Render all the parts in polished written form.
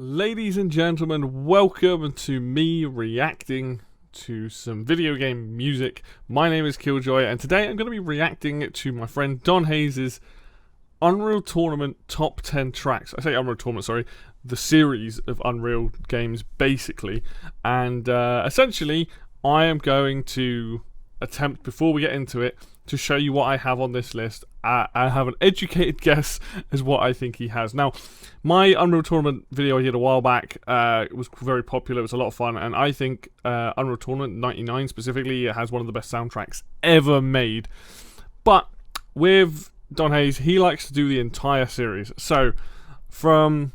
Ladies and gentlemen, welcome to me reacting to some video game music. My name is Killjoy, and today I'm going to be reacting to my friend donHaize's Unreal Tournament Top 10 Tracks. I say Unreal Tournament, sorry, the series of Unreal games, basically. And essentially, I am going to attempt, before we get into it, to show you what I have on this list. I have an educated guess as what I think he has. Now, my Unreal Tournament video I did a while back, it was very popular, it was a lot of fun, and I think Unreal Tournament 99 specifically has one of the best soundtracks ever made. But with donHaize, he likes to do the entire series. So,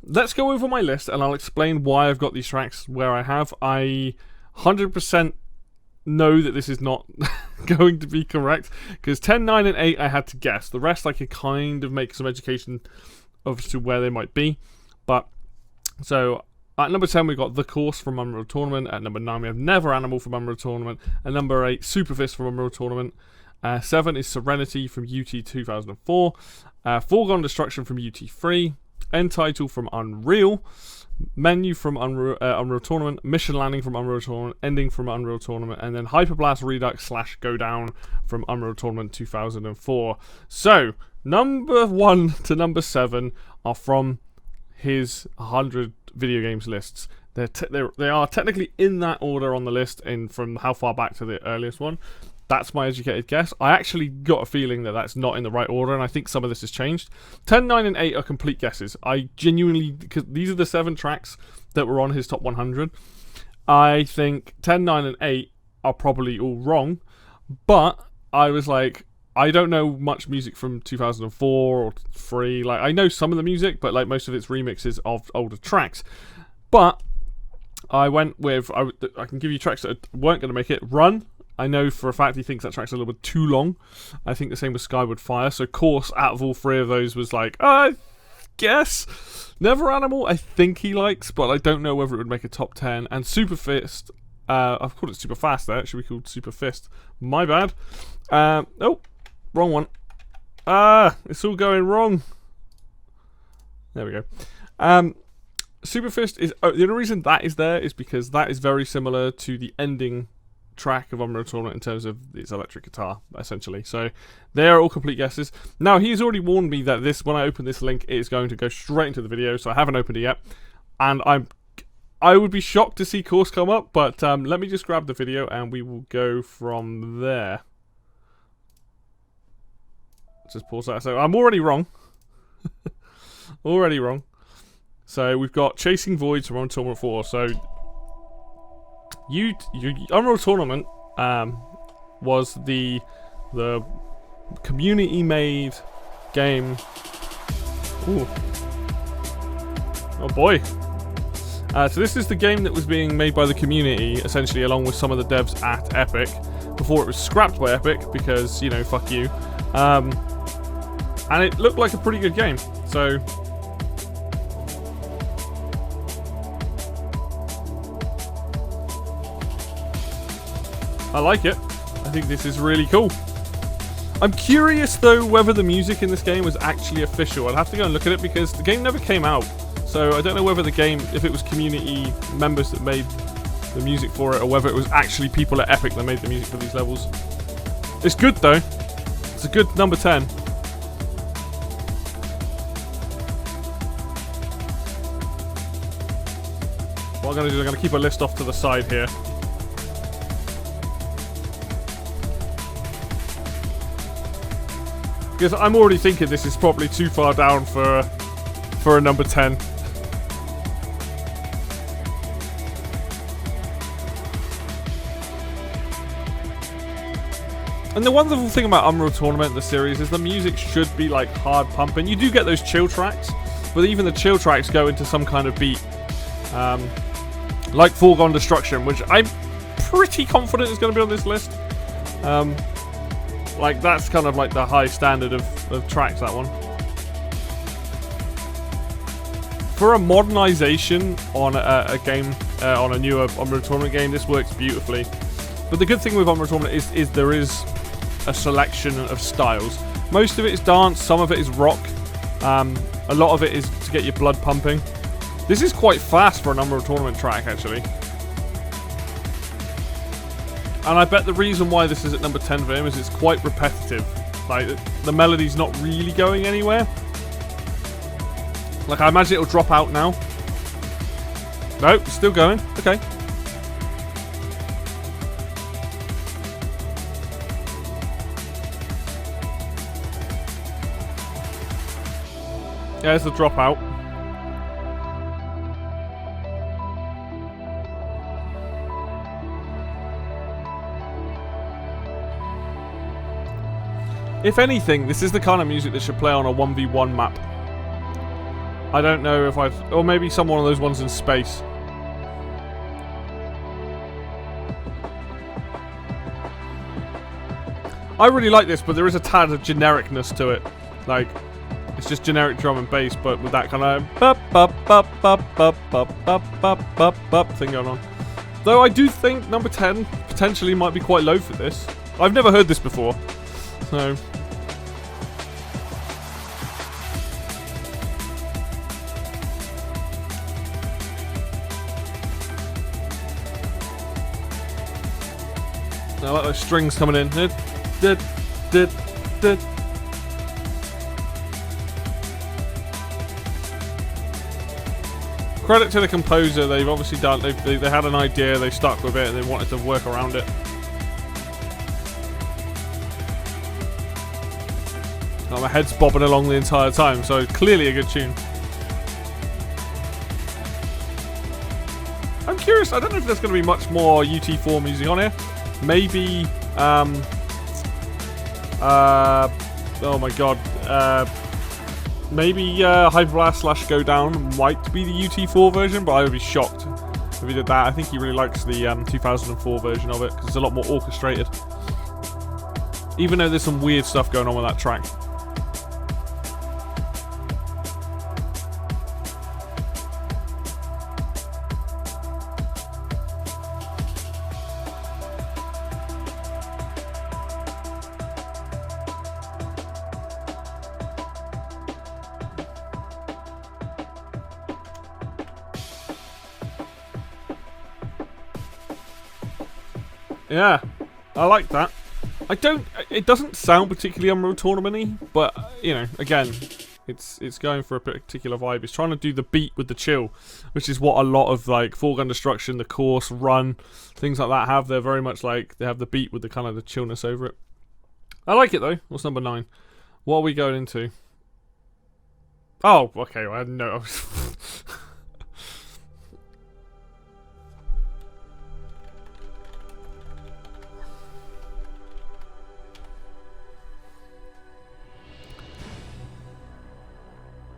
let's go over my list, and I'll explain why I've got these tracks where I have. I 100% know that this is not going to be correct, because 10, 9, and 8 I had to guess. The rest I could kind of make some education as to where they might be. But, so, at number 10 we've got The Course from Unreal Tournament. At number 9 we have Never Animal from Unreal Tournament. At number 8, Super Fist from Unreal Tournament. 7 is Serenity from UT 2004. Foregone Destruction from UT3. End Title from Unreal. Menu from Unreal Tournament, Mission Landing from Unreal Tournament, Ending from Unreal Tournament, and then Hyperblast Redux / Go Down from Unreal Tournament 2004. So, number 1 to number 7 are from his 100 video games lists. They are technically in that order on the list, and from how far back to the earliest one. That's my educated guess. I actually got a feeling that that's not in the right order, and I think some of this has changed. 10, 9, and 8 are complete guesses. I genuinely, because these are the 7 tracks that were on his top 100. I think 10, 9, and 8 are probably all wrong, but I was like, I don't know much music from 2004 or 3. Like, I know some of the music, but like most of it's remixes of older tracks. But I went with, I can give you tracks that weren't going to make it. Run. I know for a fact he thinks that track's a little bit too long. I think the same with Skyward Fire. So, Course, out of all 3 of those, was like, I guess. Never Animal, I think he likes, but I don't know whether it would make a top 10. And Super Fist, I've called it Super Fast there. It should be called Super Fist. My bad. Oh, wrong one. It's all going wrong. There we go. Super Fist is, the only reason that is there is because that is very similar to the ending track of Unreal Tournament in terms of its electric guitar, essentially. So they are all complete guesses. Now, he's already warned me that this, when I open this link, it is going to go straight into the video, so I haven't opened it yet. And I would be shocked to see Course come up, but let me just grab the video and we will go from there. Just pause that. So I'm already wrong. Already wrong. So we've got Chasing Voids from Unreal Tournament 4. So Unreal Tournament was the community-made game. Ooh. Oh boy. So this is the game that was being made by the community, essentially, along with some of the devs at Epic, before it was scrapped by Epic, because, you know, fuck you. And it looked like a pretty good game, so I like it. I think this is really cool. I'm curious, though, whether the music in this game was actually official. I'd have to go and look at it, because the game never came out. So I don't know whether the game, if it was community members that made the music for it, or whether it was actually people at Epic that made the music for these levels. It's good, though. It's a good number 10. What I'm going to do is I'm going to keep a list off to the side here. Because I'm already thinking this is probably too far down for a number 10. And the wonderful thing about Unreal Tournament, the series, is the music should be like hard pumping. You do get those chill tracks, but even the chill tracks go into some kind of beat. Like Foregone Destruction, which I'm pretty confident is going to be on this list. Like, that's kind of like the high standard of tracks, that one. For a modernization on a game, on a newer Unreal Tournament game, this works beautifully. But the good thing with Unreal Tournament is there is a selection of styles. Most of it is dance, some of it is rock. A lot of it is to get your blood pumping. This is quite fast for a number of tournament track, actually. And I bet the reason why this is at number 10 for him is it's quite repetitive. Like, the melody's not really going anywhere. Like, I imagine it'll drop out now. No, it's still going. Okay. Yeah, it's a drop out. If anything, this is the kind of music that should play on a 1v1 map. I don't know if I've... Or maybe some one of those ones in space. I really like this, but there is a tad of genericness to it. Like, it's just generic drum and bass, but with that kind of... thing going on. Though I do think number 10 potentially might be quite low for this. I've never heard this before. So... I like those strings coming in. Credit to the composer. They've obviously done. They had an idea. They stuck with it, and they wanted to work around it. Oh, my head's bobbing along the entire time, so clearly a good tune. I'm curious. I don't know if there's going to be much more UT4 music on here. Maybe, oh my god, maybe High Blast / Go Down might be the UT4 version, but I would be shocked if he did that. I think he really likes the 2004 version of it, because it's a lot more orchestrated. Even though there's some weird stuff going on with that track. Yeah, I like that. It doesn't sound particularly Unreal Tournament-y, but, you know, again, it's going for a particular vibe. It's trying to do the beat with the chill, which is what a lot of, like, Foreground Destruction, the Course, Run, things like that have. They're very much like, they have the beat with the kind of the chillness over it. I like it, though. What's number 9? What are we going into? Oh, okay, I didn't know.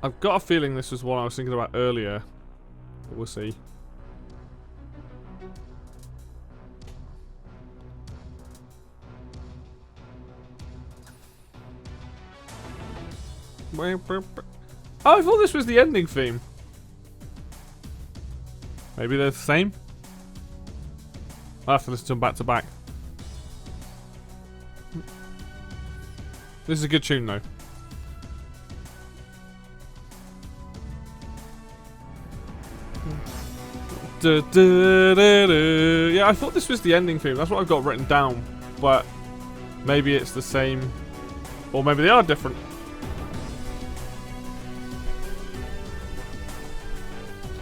I've got a feeling this was one I was thinking about earlier. But we'll see. Oh, I thought this was the ending theme. Maybe they're the same? I'll have to listen to them back to back. This is a good tune though. Yeah, I thought this was the ending theme. That's what I've got written down. But maybe it's the same. Or maybe they are different.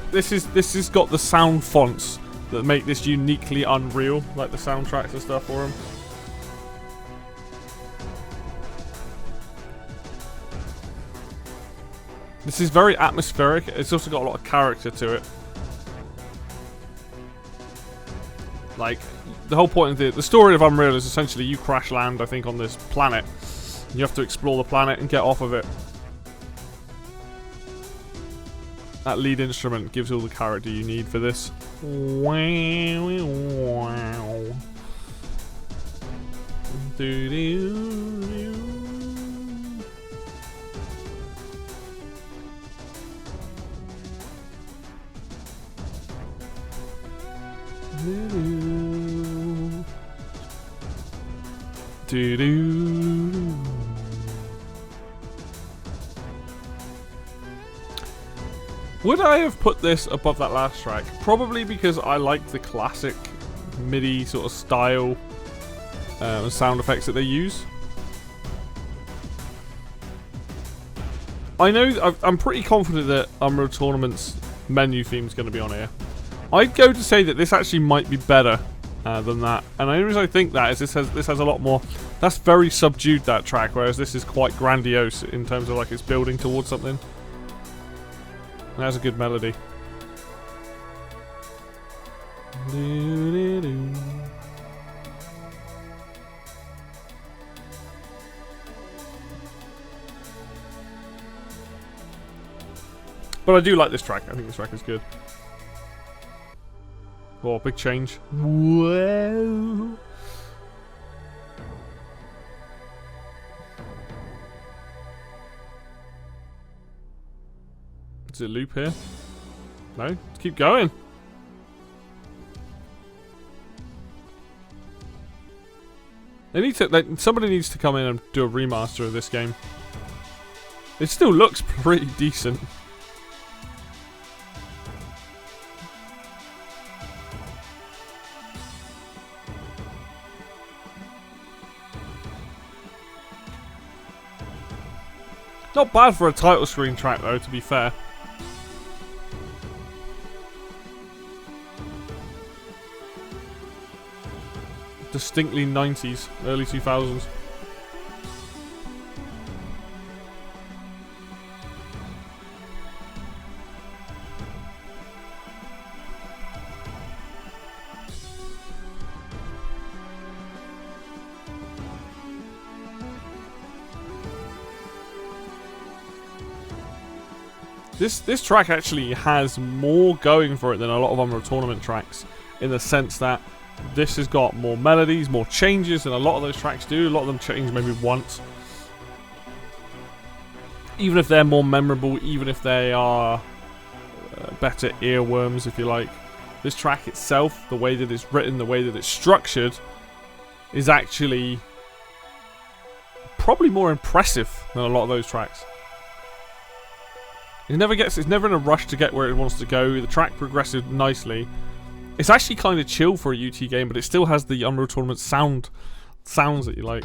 This has got the sound fonts that make this uniquely Unreal, like the soundtracks and stuff for them. This is very atmospheric. It's also got a lot of character to it. Like, the whole point of the story of Unreal is essentially you crash land, I think, on this planet. You have to explore the planet and get off of it. That lead instrument gives all the character you need for this. Wow. Would I have put this above that last track? Probably because I like the classic MIDI sort of style sound effects that they use. I know, I'm pretty confident that Unreal Tournament's menu theme is going to be on here. I'd go to say that this actually might be better than that. And the only reason I think that is this has a lot more... That's very subdued, that track, whereas this is quite grandiose in terms of like it's building towards something. And that's a good melody. But I do like this track. I think this track is good. Oh, big change. Whoa. Is it a loop here? No? Let's keep going. They need to. Somebody needs to come in and do a remaster of this game. It still looks pretty decent. Not bad for a title screen track though, to be fair. Distinctly 90s, early 2000s. This track actually has more going for it than a lot of Unreal Tournament tracks, in the sense that this has got more melodies, more changes than a lot of those tracks do. A lot of them change maybe once. Even if they're more memorable, even if they are better earworms, if you like. This track itself, the way that it's written, the way that it's structured, is actually probably more impressive than a lot of those tracks. It's never in a rush to get where it wants to go. The track progresses nicely. It's actually kind of chill for a UT game, but it still has the Unreal Tournament sounds that you like.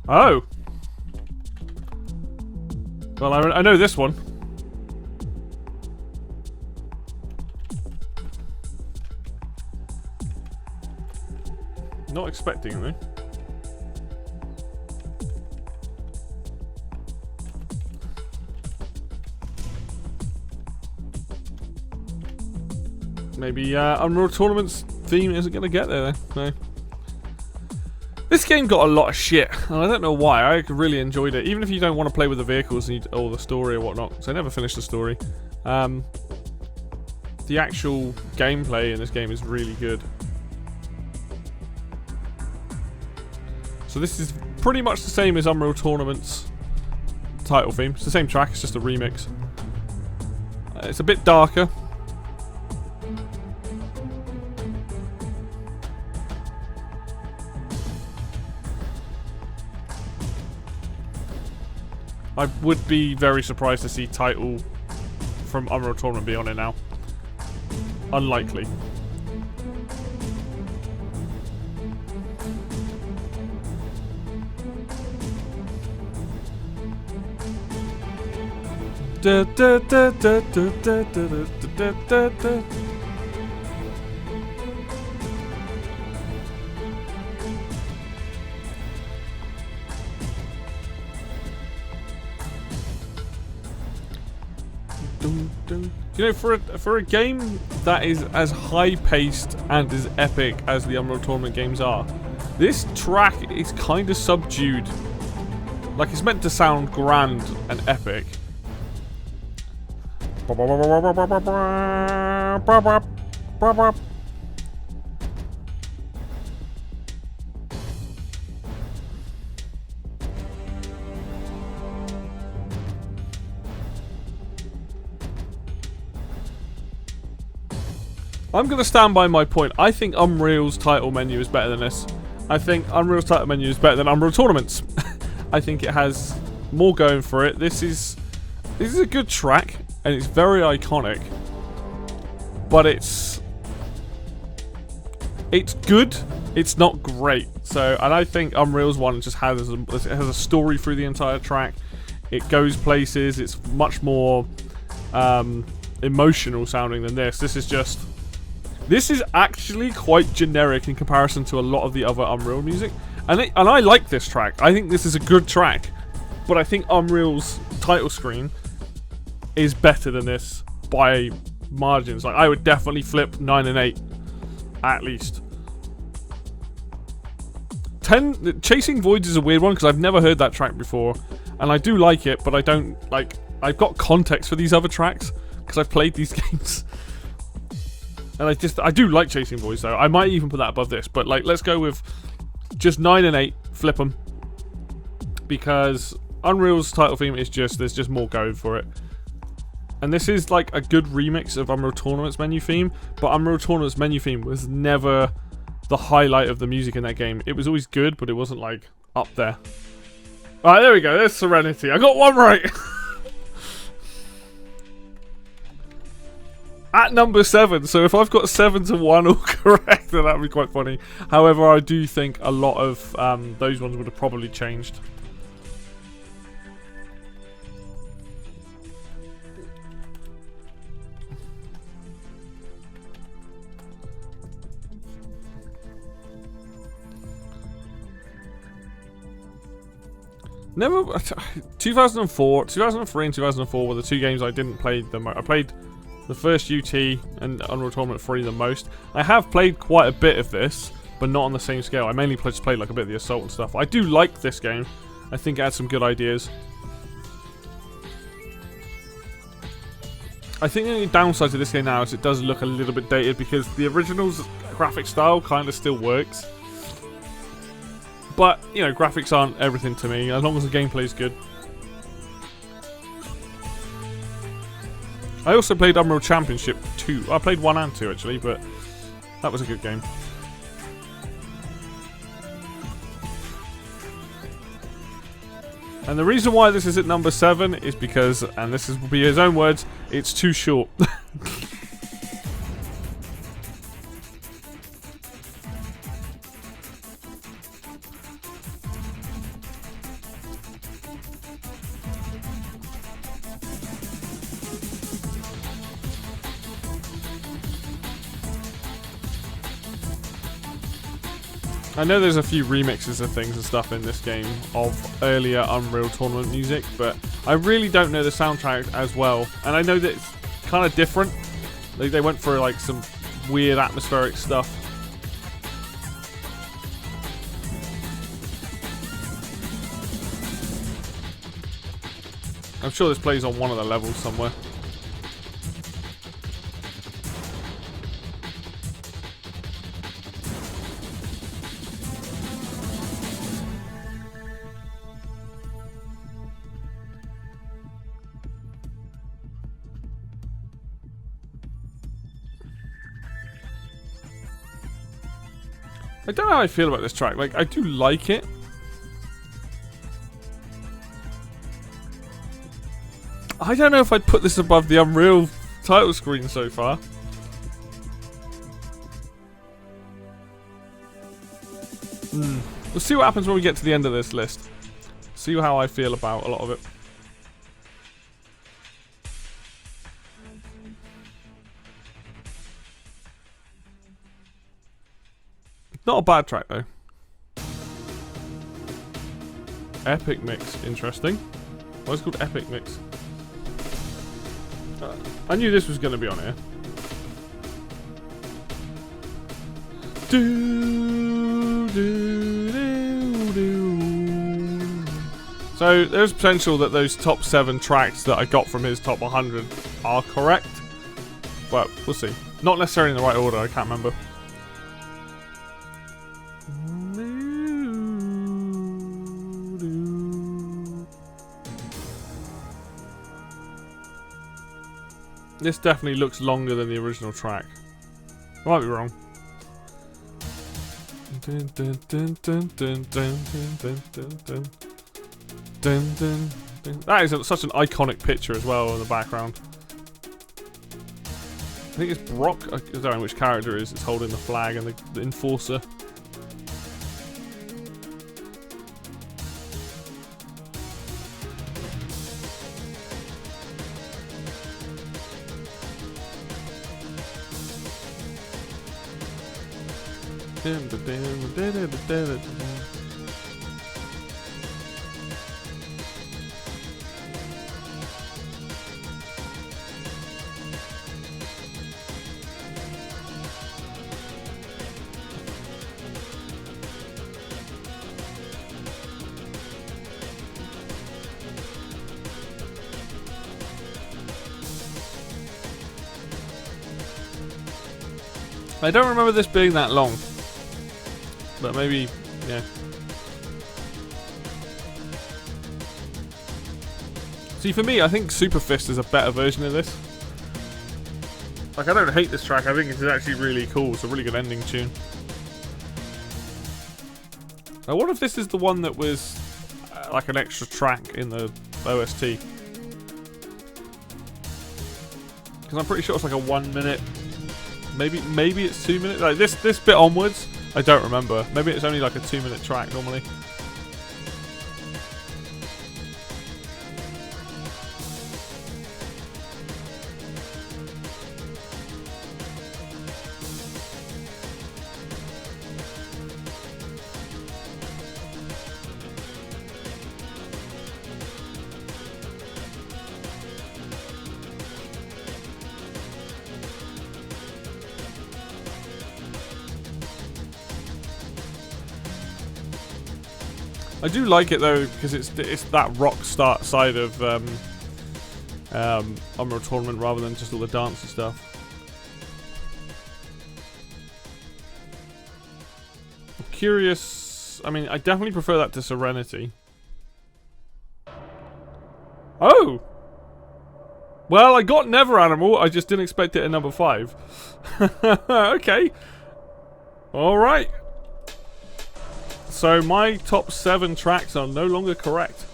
Oh. Well, I know this one. Not expecting it though. Maybe Unreal Tournament's theme isn't going to get there, no. This game got a lot of shit, and I don't know why. I really enjoyed it, even if you don't want to play with the vehicles or the story or whatnot. So I never finished the story. The actual gameplay in this game is really good. So this is pretty much the same as Unreal Tournament's title theme. It's the same track, it's just a remix. It's a bit darker. I would be very surprised to see title from Unreal Tournament be on it now. Unlikely. Da, da, da, da, da, da, da, da, da, da. You know, for a game that is as high-paced and as epic as the Unreal Tournament games are, this track is kind of subdued. Like, it's meant to sound grand and epic. I'm going to stand by my point. I think Unreal's title menu is better than this. I think Unreal's title menu is better than Unreal Tournament's. I think it has more going for it. This is a good track. and it's very iconic, but it's good. It's not great. So, and I think Unreal's one just has a story through the entire track. It goes places. It's much more emotional sounding than this. This is actually quite generic in comparison to a lot of the other Unreal music. And I like this track. I think this is a good track. But I think Unreal's title screen is better than this by margins. Like, I would definitely flip 9 and 8 at least. 10 Chasing Voids is a weird one because I've never heard that track before, and I do like it, but I don't like. I've got context for these other tracks because I've played these games, and I do like Chasing Voids though. I might even put that above this, but like, let's go with just 9 and 8. Flip them because Unreal's title theme is there's just more going for it. And this is like a good remix of Unreal Tournament's menu theme, but Unreal Tournament's menu theme was never the highlight of the music in that game. It was always good, but it wasn't like up there. Alright, there we go. There's Serenity. I got one right. At number 7. So if I've got 7 to 1 all correct, then that would be quite funny. However, I do think a lot of those ones would have probably changed. Never. 2004, 2003 and 2004 were the 2 games I didn't play the most. I played the first UT and Unreal Tournament 3 the most. I have played quite a bit of this, but not on the same scale. I mainly just played like a bit of the Assault and stuff. I do like this game. I think it had some good ideas. I think the only downside to this game now is it does look a little bit dated because the original's graphic style kind of still works. But, you know, graphics aren't everything to me, as long as the gameplay is good. I also played Unreal Championship 2. I played 1 and 2, actually, but that was a good game. And the reason why this is at number 7 is because, and this will be his own words, it's too short. I know there's a few remixes of things and stuff in this game of earlier Unreal Tournament music, but I really don't know the soundtrack as well. And I know that it's kind of different. They went for like some weird atmospheric stuff. I'm sure this plays on one of the levels somewhere. I don't know how I feel about this track. Like, I do like it. I don't know if I'd put this above the Unreal title screen so far. We'll see what happens when we get to the end of this list. See how I feel about a lot of it. Not a bad track though. Epic Mix, interesting. Why is it called Epic Mix? I knew this was going to be on here. So there's potential that those top 7 tracks that I got from his top 100 are correct. But we'll see. Not necessarily in the right order, I can't remember. This definitely looks longer than the original track. I might be wrong. That is such an iconic picture as well in the background. think it's Brock. I don't know which character it is. It's holding the flag and the enforcer. I don't remember this being that long, but maybe, yeah. See, for me, I think Super Fist is a better version of this. Like, I don't hate this track. I think it's actually really cool. It's a really good ending tune. I wonder if this is the one that was like an extra track in the OST. Because I'm pretty sure it's like a 1 minute. Maybe it's 2 minutes. Like this bit onwards, I don't remember. Maybe it's only like a 2-minute track normally. I do like it though because it's that rock start side of Unreal Tournament rather than just all the dancey stuff. I'm curious. I mean, I definitely prefer that to Serenity. Oh! Well, I got Never Animal, I just didn't expect it at number 5. Okay. Alright. So my top 7 tracks are no longer correct.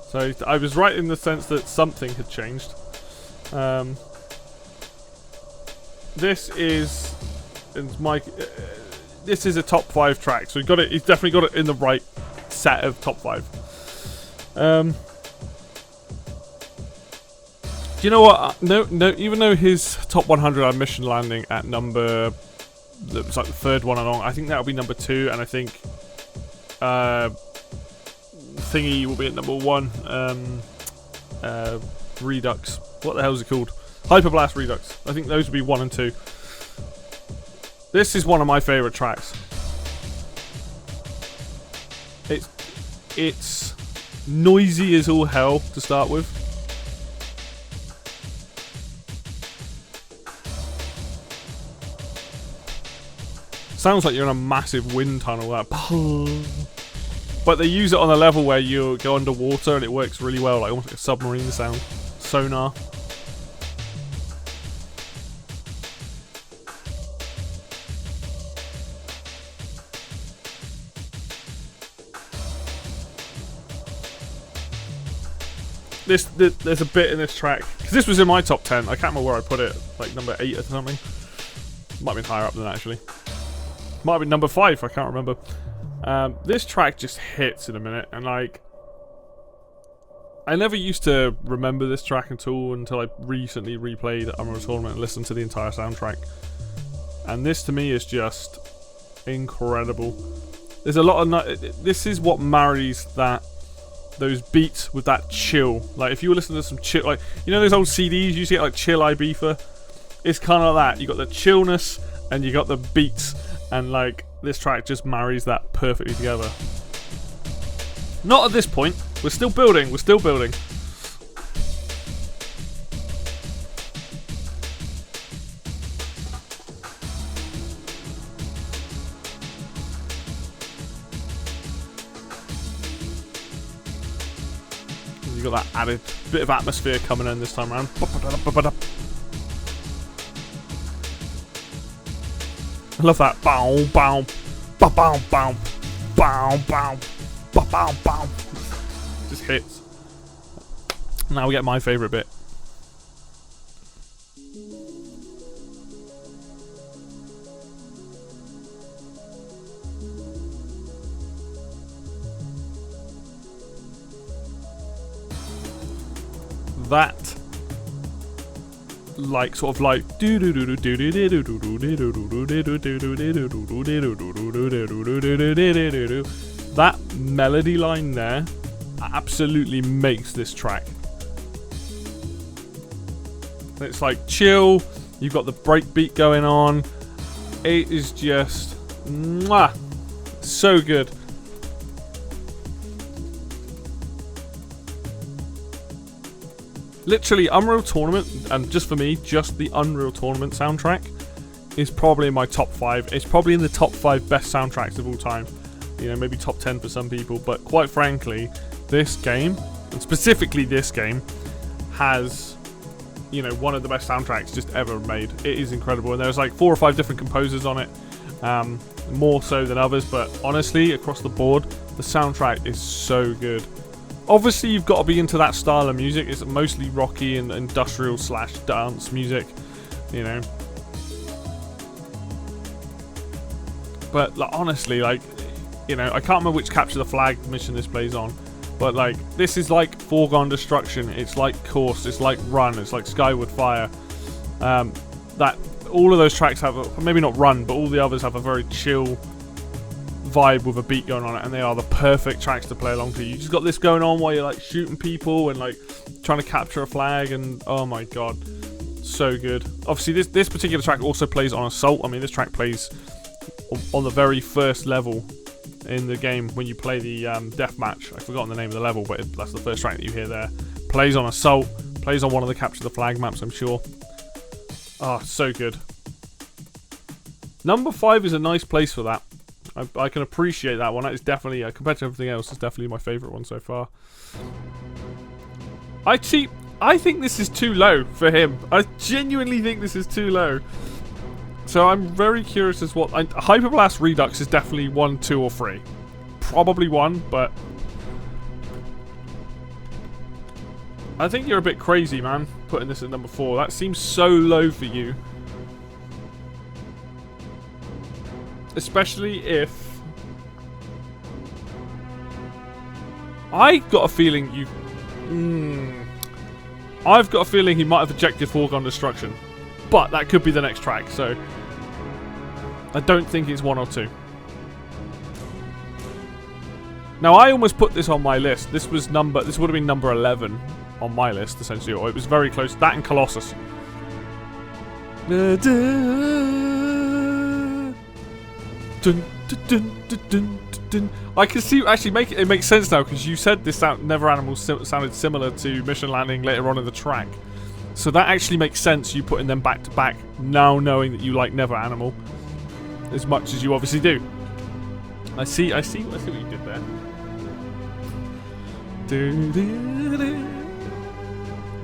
So I was right in the sense that something had changed. This is this is a top 5 track. So he's definitely got it in the right set of top 5. Do you know what? No. Even though his top 100 are Mission Landing at number, it's like the 3rd one along. I think that'll be number 2, and I think Thingy will be at number 1. Redux. What the hell is it called? Hyperblast Redux. I think those would be 1 and 2. This is one of my favourite tracks. It's noisy as all hell to start with. Sounds like you're in a massive wind tunnel. That, but they use it on a level where you go underwater and it works really well, like almost like a submarine sound, sonar. There's a bit in this track because this was in my top 10. I can't remember where I put it, like number 8 or something. Might have been higher up than that actually. Might have been number 5, I can't remember. This track just hits in a minute, and like, I never used to remember this track at all until I recently replayed Unreal Tournament and listened to the entire soundtrack. And this to me is just incredible. There's a lot of this is what marries those beats with that chill. Like if you were listening to some chill, like you know those old CDs you used to get, like Chill Ibiza. It's kind of like that. You got the chillness and you got the beats. And like, this track just marries that perfectly together. Not at this point. We're still building. We're still building. You got that added bit of atmosphere coming in this time around. I love that. Bow, bow, bow, bow, bow, bow, bow, bow, bow. Just hits. Now we get my favourite bit. that like sort of like that melody line there absolutely makes this track. It's like chill, you've got the break beat going on. It is just mwah, so good. Literally, Unreal Tournament, and just for me, just the Unreal Tournament soundtrack is probably in my top 5. It's probably in the top 5 best soundtracks of all time. You know, maybe top 10 for some people, but quite frankly, this game, and specifically this game, has, you know, one of the best soundtracks just ever made. It is incredible, and there's like 4 or 5 different composers on it, more so than others, but honestly, across the board, the soundtrack is so good. Obviously, you've got to be into that style of music. It's mostly rocky and industrial / dance music, you know. But like, honestly, like, you know, I can't remember which Capture the Flag mission this plays on, but like, this is like Foregone Destruction. It's like Course. It's like Run. It's like Skyward Fire. That all of those tracks have maybe not Run, but all the others have a very chill vibe with a beat going on it, and they are the perfect tracks to play along to. You just got this going on while you're like shooting people and like trying to capture a flag, and oh my god, so good. Obviously this particular track also plays on Assault. I mean, this track plays on the very first level in the game when you play the deathmatch. I've forgotten the name of the level, but that's the first track that you hear there. Plays on Assault, plays on one of the Capture the Flag maps, I'm sure. Oh, so good. Number 5 is a nice place for that. I can appreciate that one. That is definitely, compared to everything else, it's definitely my favourite one so far. I think this is too low for him. I genuinely think this is too low. So I'm very curious as what... Hyperblast Redux is definitely 1, 2, or 3. Probably 1, but... I think you're a bit crazy, man, putting this at number 4. That seems so low for you. Especially if... I've got a feeling you... I've got a feeling he might have ejected Foregone Destruction. But that could be the next track, so... I don't think it's 1 or 2. Now, I almost put this on my list. This would have been number 11 on my list, essentially. Or it was very close. That and Colossus. Dun, dun, dun, dun, dun. I can see, actually, it makes sense now, because you said this Never Animal sounded similar to Mission Landing later on in the track. So that actually makes sense, you putting them back to back, now knowing that you like Never Animal as much as you obviously do. I see what you did there.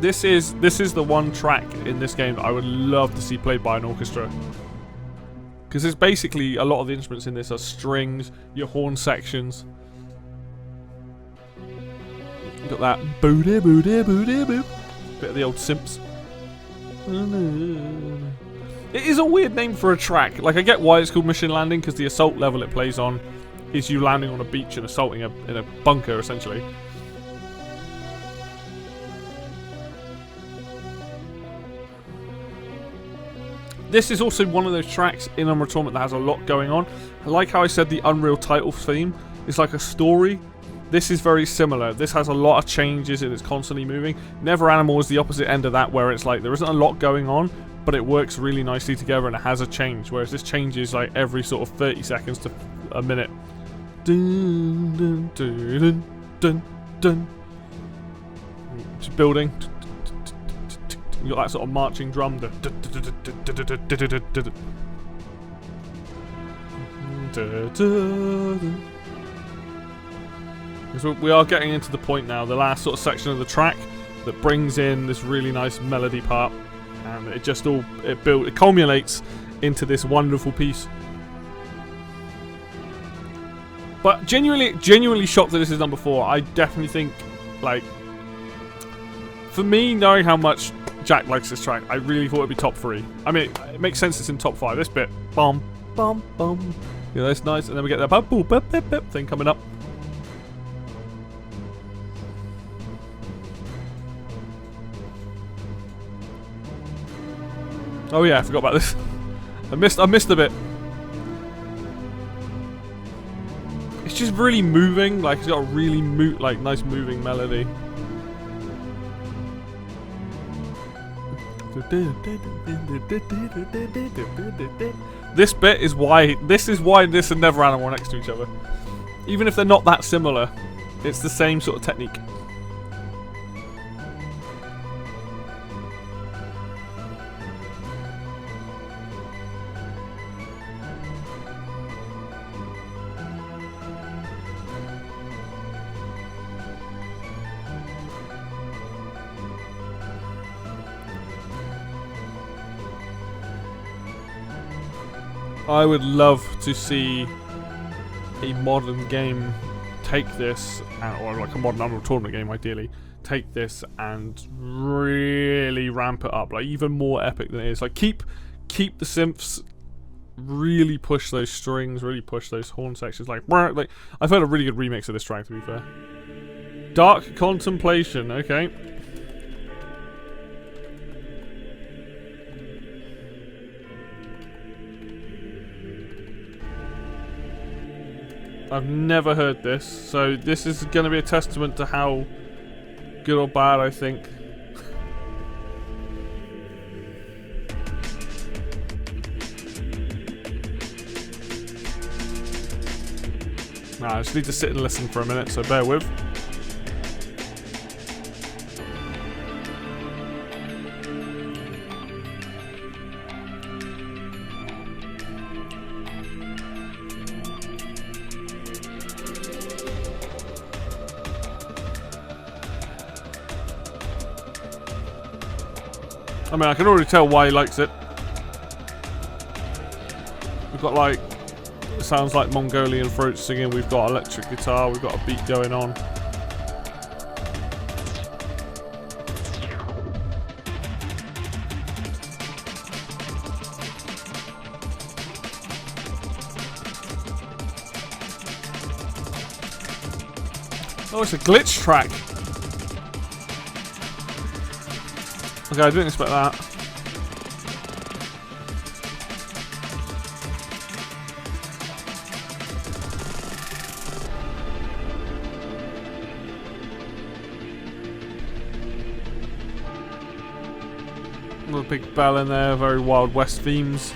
This is the one track in this game that I would love to see played by an orchestra. Because it's basically, a lot of the instruments in this are strings, your horn sections. You got that booty booty booty boop. Bit of the old Simps. It is a weird name for a track. Like, I get why it's called Mission Landing, because the assault level it plays on is you landing on a beach and assaulting in a bunker, essentially. This is also one of those tracks in Unreal Tournament that has a lot going on. I like how I said the Unreal title theme is like a story. This is very similar. This has a lot of changes and it's constantly moving. Never Animal is the opposite end of that, where it's like there isn't a lot going on, but it works really nicely together and it has a change. Whereas this changes like every sort of 30 seconds to a minute. Dun, dun, dun, dun, dun, dun. Just building. You got that sort of marching drum. So we are getting into the point now, the last sort of section of the track that brings in this really nice melody part, and it just all it culminates into this wonderful piece. But genuinely shocked that this is number 4. I definitely think, like, for me, knowing how much Jack likes this track, I really thought it'd be top 3. I mean, it makes sense it's in top 5. This bit, bum, bum, bum. You know, that's nice. And then we get that bum, boop, bip, bip, bip thing coming up. Oh yeah, I forgot about this. I missed a bit. It's just really moving. Like, it's got a really nice moving melody. This bit is why this and Neverland are next to each other. Even if they're not that similar, it's the same sort of technique. I would love to see a modern game take this, or like a modern Unreal Tournament game ideally, take this and really ramp it up, like even more epic than it is. Like keep the synths, really push those strings, really push those horn sections. Like I've heard a really good remix of this track, to be fair. Dark Contemplation, okay. I've never heard this, so this is going to be a testament to how good or bad I think. Nah, I just need to sit and listen for a minute, so bear with. I mean, I can already tell why he likes it. We've got like, it sounds like Mongolian throat singing, we've got electric guitar, we've got a beat going on. Oh, it's a glitch track. Okay, I didn't expect that. Another big bell in there, very Wild West themes.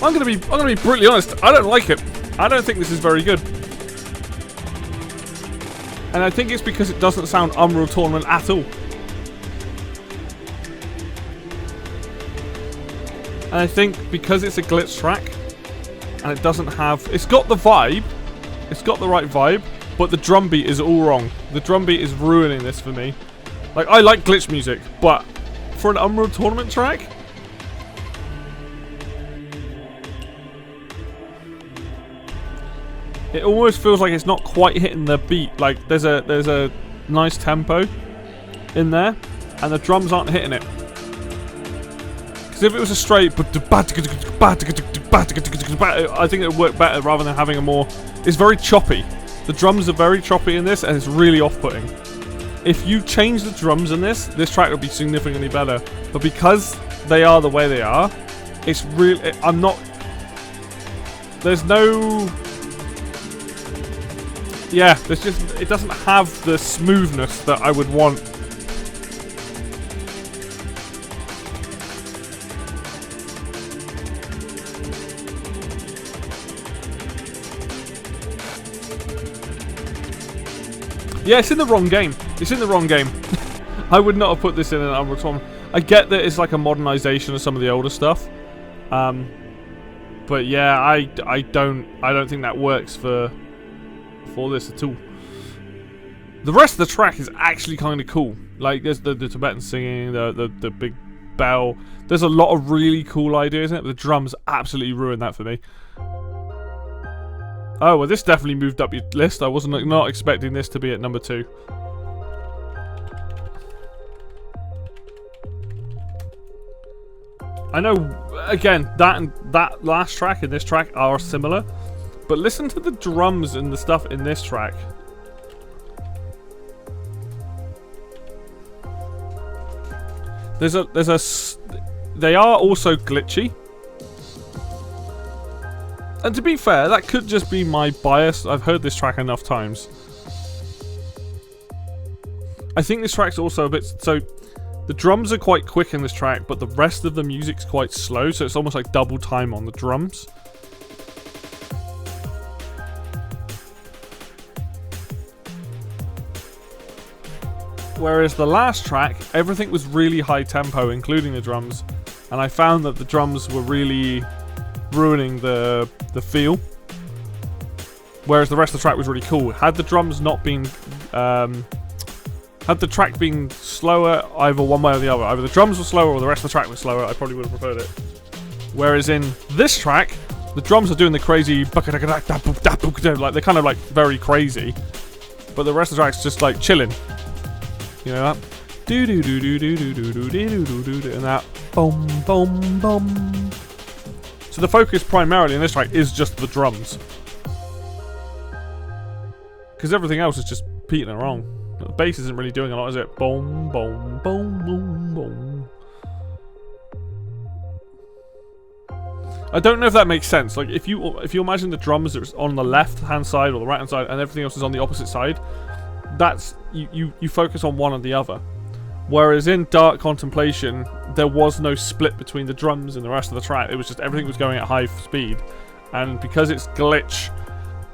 I'm gonna be brutally honest. I don't like it. I don't think this is very good, and I think it's because it doesn't sound Unreal Tournament at all. And I think because it's a glitch track, and it doesn't have, it's got the vibe, it's got the right vibe, but the drum beat is all wrong. The drum beat is ruining this for me. Like, I like glitch music, but for an Unreal Tournament track, it almost feels like it's not quite hitting the beat. Like there's a nice tempo in there, and the drums aren't hitting it. Because if it was a straight, I think it would work better rather than having a more. It's very choppy. The drums are very choppy in this, and it's really off-putting. If you change the drums in this track would be significantly better. But because they are the way they are, it's really. I'm not. There's no. Yeah, there's just, it doesn't have the smoothness that I would want. Yeah, it's in the wrong game. It's in the wrong game. I would not have put this in an Unreal Tournament. I get that it's like a modernization of some of the older stuff. But yeah, I don't think that works for this at all. The rest of the track is actually kind of cool. Like there's the Tibetan singing, the big bell. There's a lot of really cool ideas in it, but the drums absolutely ruined that for me. Oh, well, this definitely moved up your list. I wasn't not expecting this to be at number 2. I know, again, that and that last track and this track are similar, but listen to the drums and the stuff in this track. They are also glitchy. And to be fair, that could just be my bias. I've heard this track enough times. I think this track's also a bit... So, the drums are quite quick in this track, but the rest of the music's quite slow, so it's almost like double time on the drums. Whereas the last track, everything was really high tempo, including the drums, and I found that the drums were really ruining the feel. Whereas the rest of the track was really cool. Had the drums not been... had the track been slower, either one way or the other, either the drums were slower or the rest of the track was slower, I probably would have preferred it. Whereas in this track, the drums are doing the crazy... like, they're kind of like very crazy. But the rest of the track's just like chilling. You know that? Do do do do do do do do do do do, and that boom boom boom. So the focus primarily in this track is just the drums, because everything else is just beating it wrong. The bass isn't really doing a lot, is it? Boom boom boom boom boom. I don't know if that makes sense. Like if you imagine the drums are on the left hand side or the right hand side, and everything else is on the opposite side. That's you focus on one or the other. Whereas in Dark Contemplation, there was no split between the drums and the rest of the track. It was just everything was going at high speed, and because it's glitch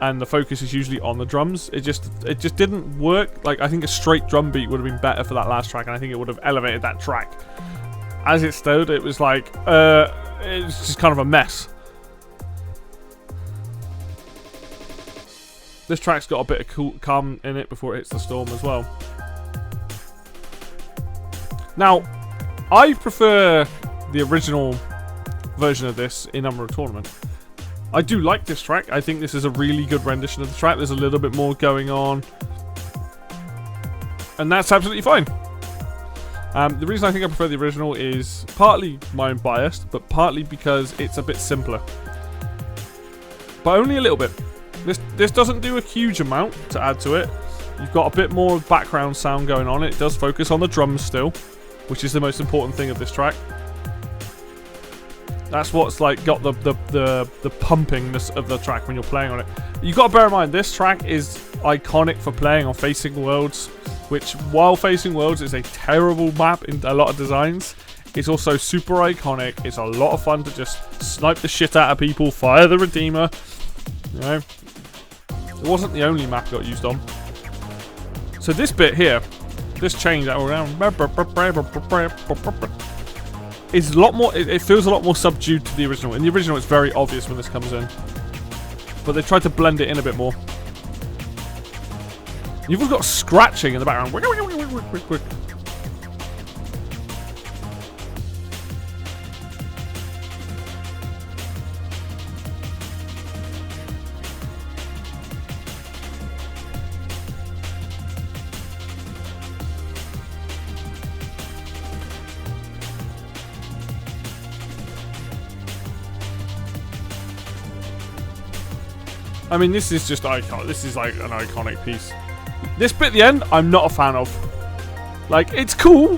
and the focus is usually on the drums, it just didn't work. Like I think a straight drum beat would have been better for that last track, and I think it would have elevated that track. As it stood, it was like it's just kind of a mess. This track's got a bit of calm in it before it hits the storm as well. Now, I prefer the original version of this in Unreal Tournament. I do like this track. I think this is a really good rendition of the track. There's a little bit more going on. And that's absolutely fine. The reason I think I prefer the original is partly my own bias, but partly because it's a bit simpler. But only a little bit. This doesn't do a huge amount to add to it. You've got a bit more background sound going on. It does focus on the drums still, which is the most important thing of this track. That's what's like got the pumpingness of the track when you're playing on it. You've got to bear in mind, this track is iconic for playing on Facing Worlds, which while Facing Worlds is a terrible map in a lot of designs, it's also super iconic. It's a lot of fun to just snipe the shit out of people, fire the Redeemer. You know, it wasn't the only map it got used on. So this bit here, this change that we're around, is a lot more. It feels a lot more subdued to the original. In the original, it's very obvious when this comes in, but they tried to blend it in a bit more. You've also got scratching in the background. I mean, this is just iconic. This is like an iconic piece. This bit at the end, I'm not a fan of. Like, it's cool,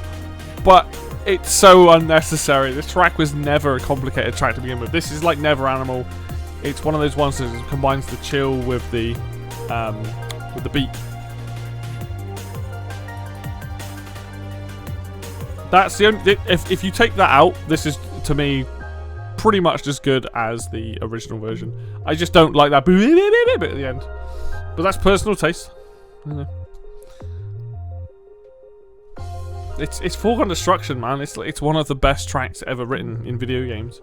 but it's so unnecessary. This track was never a complicated track to begin with. This is like Never Animal. It's one of those ones that combines the chill with the beat. That's the only. If you take that out, this is to me pretty much as good as the original version. I just don't like that bit at the end. But that's personal taste. It's Foregone Destruction, man. It's one of the best tracks ever written in video games.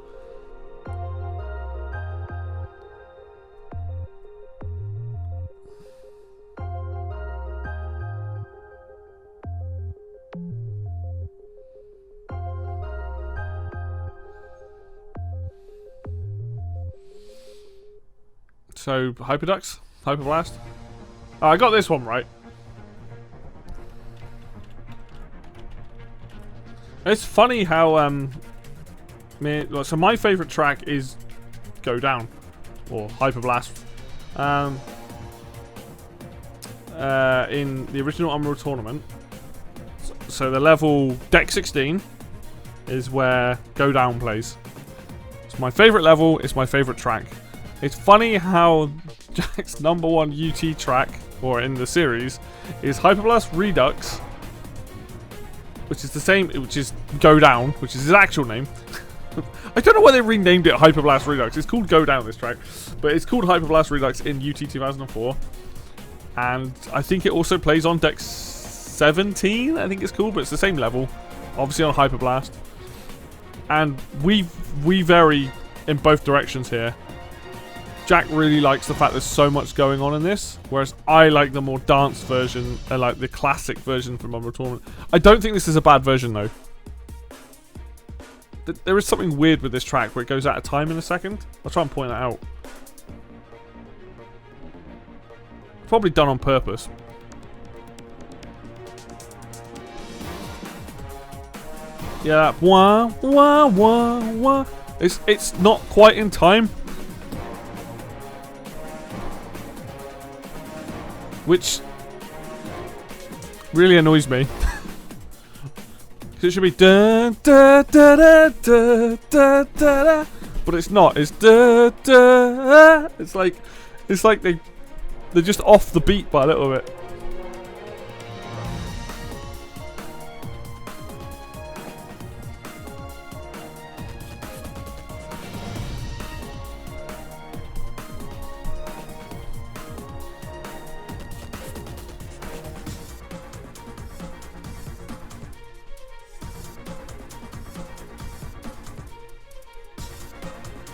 So, Hyperdux? Hyperblast? Oh, I got this one right. It's funny how, So my favourite track is Go Down, or Hyperblast. In the original Unreal Tournament, so the level Deck 16 is where Go Down plays. It's my favourite level, it's my favourite track. It's funny how Jack's #1 UT track, or in the series, is Hyperblast Redux, which is the same, which is Go Down, which is his actual name. I don't know why they renamed it Hyperblast Redux. It's called Go Down, this track, but it's called Hyperblast Redux in UT 2004. And I think it also plays on Deck 17, I think it's called, but it's the same level, obviously on Hyperblast. And we vary in both directions here. Jack really likes the fact there's so much going on in this, whereas I like the more dance version, like the classic version from Unreal Tournament. I don't think this is a bad version though. There is something weird with this track where it goes out of time in a second. I'll try and point that out. Probably done on purpose. Yeah, wah wah wah wah. It's not quite in time, which really annoys me. It should be da da da da da da da, but it's not. It's da da. It's like they're just off the beat by a little bit.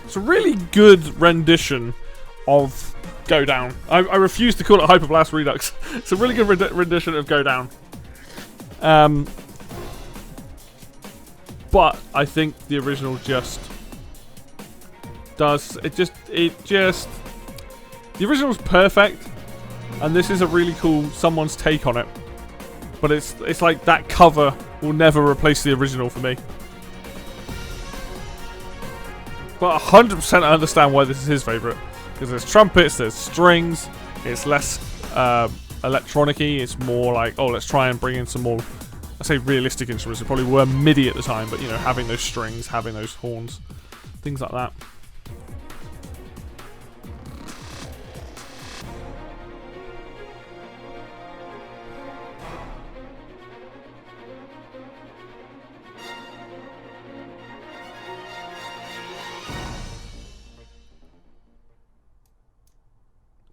It's a really good rendition of Go Down. I refuse to call it Hyperblast Redux. It's a really good rendition of Go Down. But I think the original just does it just the original's perfect, and this is a really cool someone's take on it. But it's like that cover will never replace the original for me. But 100% I understand why this is his favourite. Because there's trumpets, there's strings, it's less electronic-y, it's more like, oh, let's try and bring in some more, I say realistic instruments. It probably were MIDI at the time, but you know, having those strings, having those horns, things like that.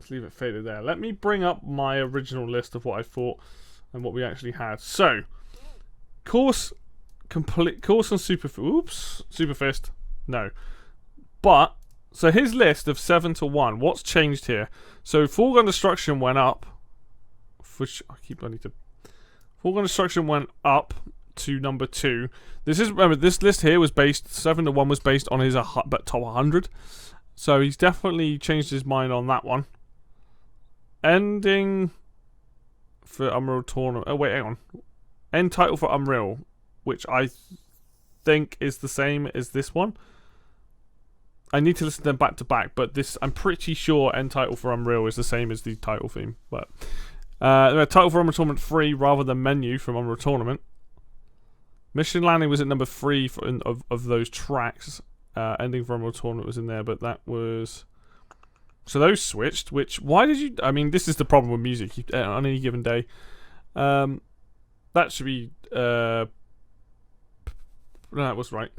Leave it faded there. Let me bring up my original list of what I thought and what we actually had. So, course and Superfist, no. But so his list of 7 to 1. What's changed here? So Foregone Destruction went up, which I keep wanting to. Foregone Destruction went up to number 2. This is, remember, this list here was based 7 to 1 was based on his top 100. So he's definitely changed his mind on that one. Ending for Unreal Tournament. Oh wait, hang on. End title for Unreal, which I think is the same as this one. I need to listen to them back to back, but this, I'm pretty sure end title for Unreal is the same as the title theme. But title for Unreal Tournament 3 rather than menu from Unreal Tournament. Mission Landing was at number 3 of those tracks. Ending for Unreal Tournament was in there, but that was. So those switched, which, why did you, I mean, this is the problem with music on any given day. That should be, no, that was right.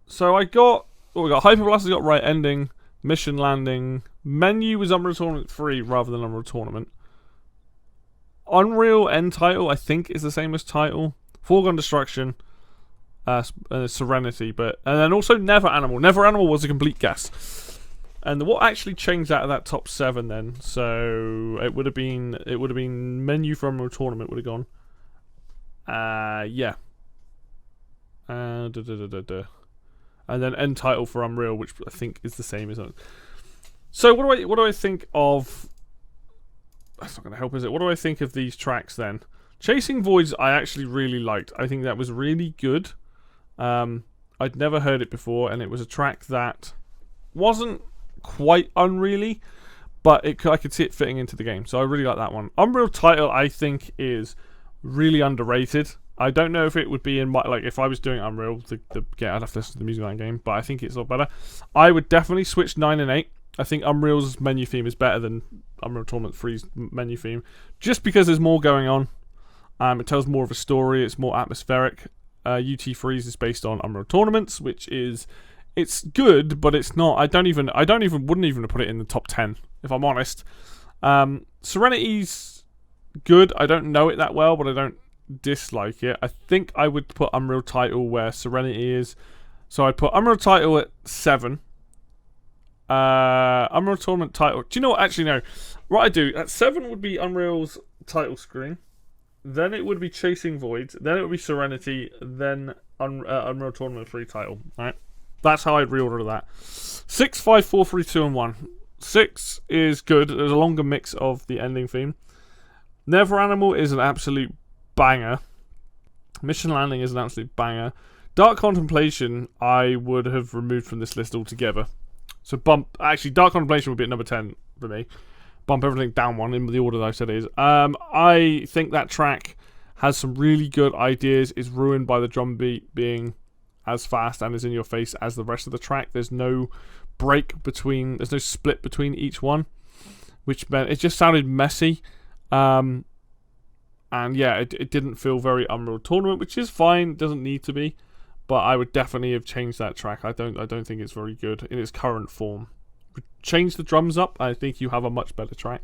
So we got Hyperblast got right, ending, Mission Landing, menu was Unreal Tournament 3 rather than Unreal Tournament. Unreal end title, I think, is the same as title. Foregone Destruction, Serenity, and then also Never Animal. Never Animal was a complete guess. And what actually changed out of that top 7 then? So it would have been menu from a tournament would have gone. Yeah. And then end title for Unreal, which I think is the same as it. So what do I think of? That's not going to help, is it? What do I think of these tracks then? Chasing Voids, I actually really liked. I think that was really good. I'd never heard it before, and it was a track that wasn't quite Unreal-y, but I could see it fitting into the game, so I really like that one. Unreal Title, I think, is really underrated. I don't know if it would be in my, like, if I was doing Unreal, I'd have to listen to the music of that game, but I think it's a lot better. I would definitely switch 9 and 8. I think Unreal's menu theme is better than Unreal Tournament 3's menu theme, just because there's more going on. It tells more of a story, it's more atmospheric. UT3's is based on Unreal Tournaments, which is, it's good, but it's not. Wouldn't even put it in the top 10, if I'm honest. Serenity's good. I don't know it that well, but I don't dislike it. I think I would put Unreal Title where Serenity is. So I'd put Unreal Title at 7. Unreal Tournament Title. Do you know what? Actually, no. What I do, at 7 would be Unreal's title screen. Then it would be Chasing Voids. Then it would be Serenity. Then Unreal Tournament 3 title. Alright? That's how I'd reorder that. 6, 5, 4, 3, 2, and 1. 6 is good. There's a longer mix of the ending theme. Never Animal is an absolute banger. Mission Landing is an absolute banger. Dark Contemplation I would have removed from this list altogether. So Dark Contemplation would be at number 10 for me. Bump everything down one in the order that I said it is. I think that track has some really good ideas. It's ruined by the drum beat being as fast and as in your face as the rest of the track. There's no there's no split between each one, which meant it just sounded messy. And yeah, it didn't feel very Unreal Tournament, which is fine. It doesn't need to be, but I would definitely have changed that track. I don't think it's very good in its current form. Change the drums up, I think you have a much better track.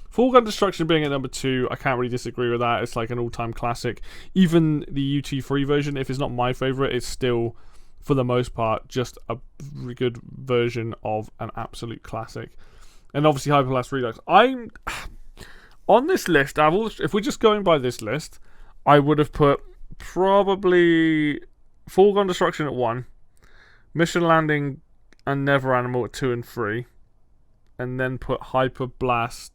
Full Gun Destruction being at number 2, I can't really disagree with that. It's like an all-time classic. Even the UT3 version, if it's not my favourite, it's still, for the most part, just a really good version of an absolute classic. And obviously Hyperblast Redux. I'm on this list, if we're just going by this list, I would have put probably Full Gun Destruction at 1, Mission Landing and Never Animal at 2 and 3, and then put Hyperblast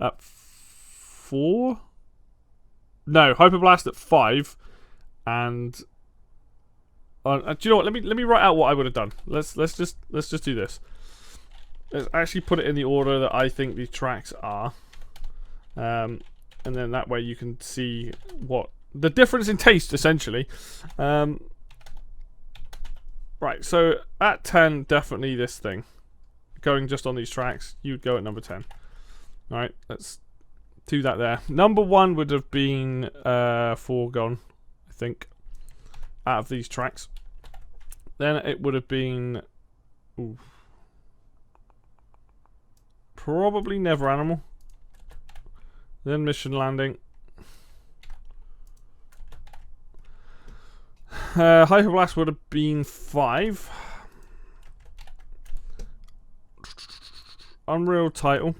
at 4. No, Hyperblast at 5, and do you know what? Let me write out what I would have done. Let's just do this. Let's actually put it in the order that I think these tracks are, and then that way you can see what the difference in taste essentially. Right, so at 10, definitely this thing. Going just on these tracks, you'd go at number 10. Alright, let's do that there. Number 1 would have been Foregone, I think, out of these tracks. Then it would have been probably Never Animal. Then Mission Landing. Hyperblast would have been 5. Unreal Title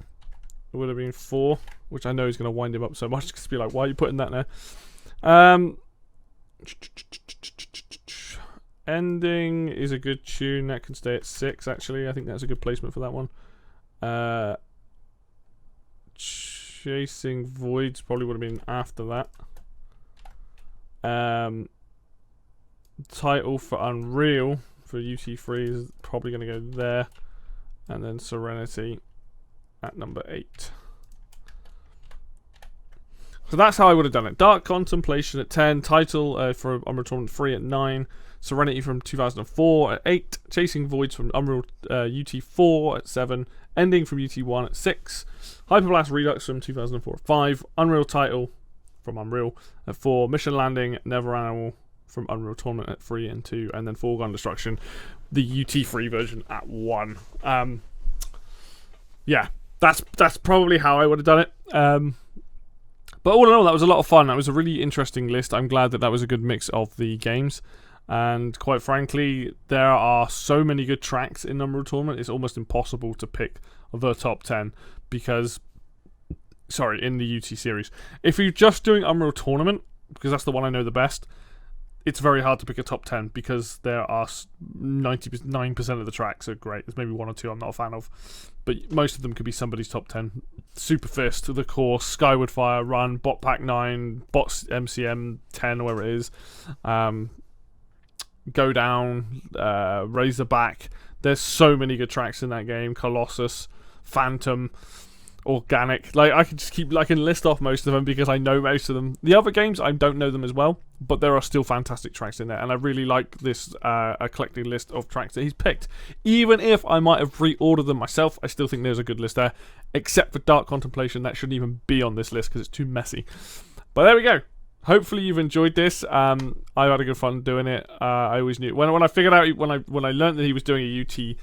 would have been 4, which I know is going to wind him up so much because be like, why are you putting that there? Ending is a good tune that can stay at 6. Actually, I think that's a good placement for that one. Chasing Voids probably would have been after that. Title for Unreal for UT3 is probably going to go there, and then Serenity at number 8. So that's how I would have done it. Dark Contemplation at 10, Title for Unreal Tournament 3 at 9, Serenity from 2004 at 8, Chasing Voids from Unreal UT4 at 7, Ending from UT1 at 6, Hyperblast Redux from 2004 at 5, Unreal Title from Unreal at 4, Mission Landing, Never Animal from Unreal Tournament at 3 and 2, and then Foregone Destruction, the UT3 version at 1. Yeah, that's probably how I would have done it. But all in all, that was a lot of fun. That was a really interesting list. I'm glad that was a good mix of the games. And quite frankly, there are so many good tracks in Unreal Tournament, it's almost impossible to pick the top 10 because, sorry, in the UT series. If you're just doing Unreal Tournament, because that's the one I know the best, it's very hard to pick a top 10 because there are 99% of the tracks are great. There's maybe 1 or 2 I'm not a fan of, but most of them could be somebody's top 10. Super Fist, The Course, Skyward Fire, Run, Bot Pack 9, Bots MCM 10, or whatever it is. Go Down, Razorback. There's so many good tracks in that game. Colossus, Phantom, Organic. Like, I can list off most of them because I know most of them. The other games, I don't know them as well, but there are still fantastic tracks in there, and I really like this eclectic list of tracks that he's picked. Even if I might have pre-ordered them myself, I still think there's a good list there, except for Dark Contemplation. That shouldn't even be on this list because it's too messy. But there we go. Hopefully you've enjoyed this. I had a good fun doing it. I always knew when I figured out when I learned that he was doing a UT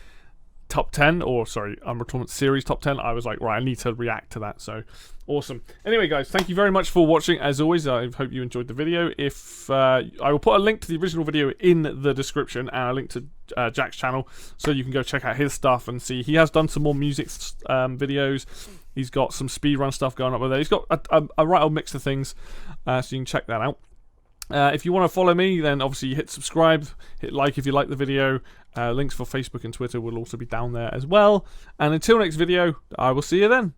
top 10, or sorry, Unreal Tournament Series top 10, I was like, right, I need to react to that. So awesome. Anyway, guys, thank you very much for watching. As always, I hope you enjoyed the video. If I will put a link to the original video in the description, and a link to Jack's channel, so you can go check out his stuff and see. He has done some more music videos. He's got some speedrun stuff going up with there. He's got a right old mix of things, so you can check that out. If you want to follow me, then obviously hit subscribe, hit like if you like the video. Links for Facebook and Twitter will also be down there as well. And until next video, I will see you then.